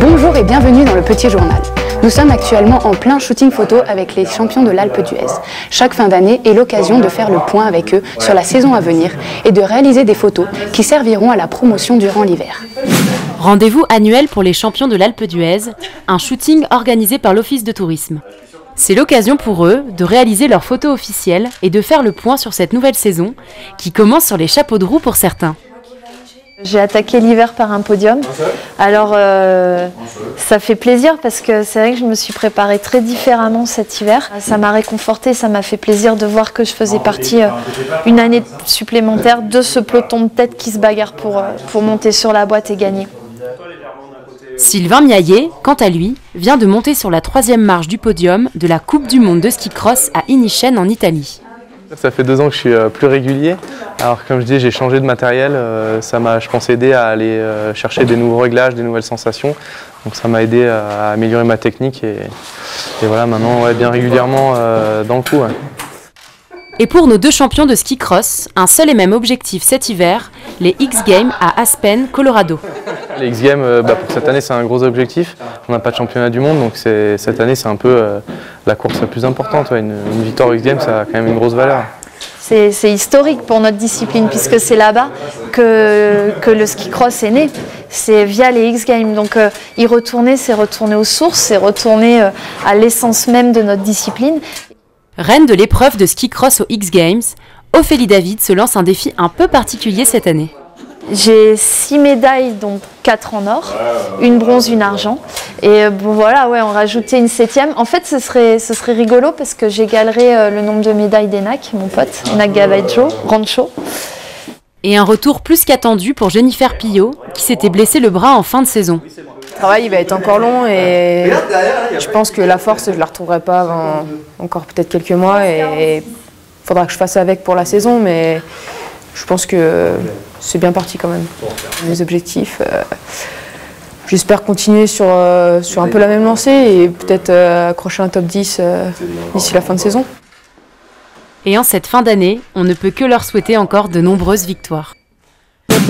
Bonjour et bienvenue dans le Petit Journal. Nous sommes actuellement en plein shooting photo avec les champions de l'Alpe d'Huez. Chaque fin d'année est l'occasion de faire le point avec eux sur la saison à venir et de réaliser des photos qui serviront à la promotion durant l'hiver. Rendez-vous annuel pour les champions de l'Alpe d'Huez, un shooting organisé par l'Office de tourisme. C'est l'occasion pour eux de réaliser leurs photos officielles et de faire le point sur cette nouvelle saison qui commence sur les chapeaux de roue pour certains. J'ai attaqué l'hiver par un podium. Alors ça fait plaisir parce que c'est vrai que je me suis préparée très différemment cet hiver. Ça m'a réconfortée, ça m'a fait plaisir de voir que je faisais partie une année supplémentaire de ce peloton de tête qui se bagarre pour monter sur la boîte et gagner. Sylvain Miaillet, quant à lui, vient de monter sur la 3e marche du podium de la Coupe du Monde de ski cross à Inishen en Italie. Ça fait 2 ans que je suis plus régulier. Alors comme je dis, j'ai changé de matériel. Ça m'a, je pense, aidé à aller chercher des nouveaux réglages, des nouvelles sensations. Donc ça m'a aidé à améliorer ma technique et voilà, maintenant bien régulièrement dans le coup. Ouais. Et pour nos 2 champions de ski cross, un seul et même objectif cet hiver, les X-Games à Aspen, Colorado. Les X-Games, pour cette année, c'est un gros objectif. On n'a pas de championnat du monde, donc cette année, c'est un peu la course la plus importante. Ouais. Une victoire aux X-Games, ça a quand même une grosse valeur. C'est historique pour notre discipline puisque c'est là-bas que le ski cross est né. C'est via les X-Games. Donc y retourner, c'est retourner aux sources, c'est retourner à l'essence même de notre discipline. Reine de l'épreuve de ski cross aux X-Games, Ophélie David se lance un défi un peu particulier cette année. J'ai 6 médailles, donc 4 en or, une bronze, une argent. Et bon voilà, ouais, on rajoutait une 7e. En fait, ce serait rigolo parce que j'égalerais le nombre de médailles d'Enak, mon pote, Enak Gabaggio, Rancho. Et un retour plus qu'attendu pour Jennifer Pillot, qui s'était blessé le bras en fin de saison. Le travail il va être encore long et je pense que la force, je ne la retrouverai pas avant encore peut-être quelques mois. Et il faudra que je fasse avec pour la saison, mais je pense que c'est bien parti quand même. Mes objectifs, j'espère continuer sur un peu la même lancée et peut-être accrocher un top 10 d'ici la fin de saison. Et en cette fin d'année, on ne peut que leur souhaiter encore de nombreuses victoires.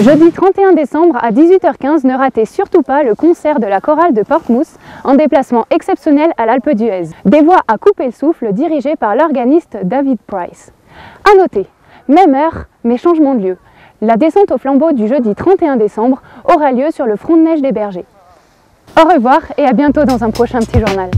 Jeudi 31 décembre à 18h15, ne ratez surtout pas le concert de la chorale de Portsmouth en déplacement exceptionnel à l'Alpe d'Huez. Des voix à couper le souffle dirigées par l'organiste David Price. À noter, même heure, mais changement de lieu. La descente au flambeau du jeudi 31 décembre aura lieu sur le front de neige des Bergers. Au revoir et à bientôt dans un prochain Petit Journal.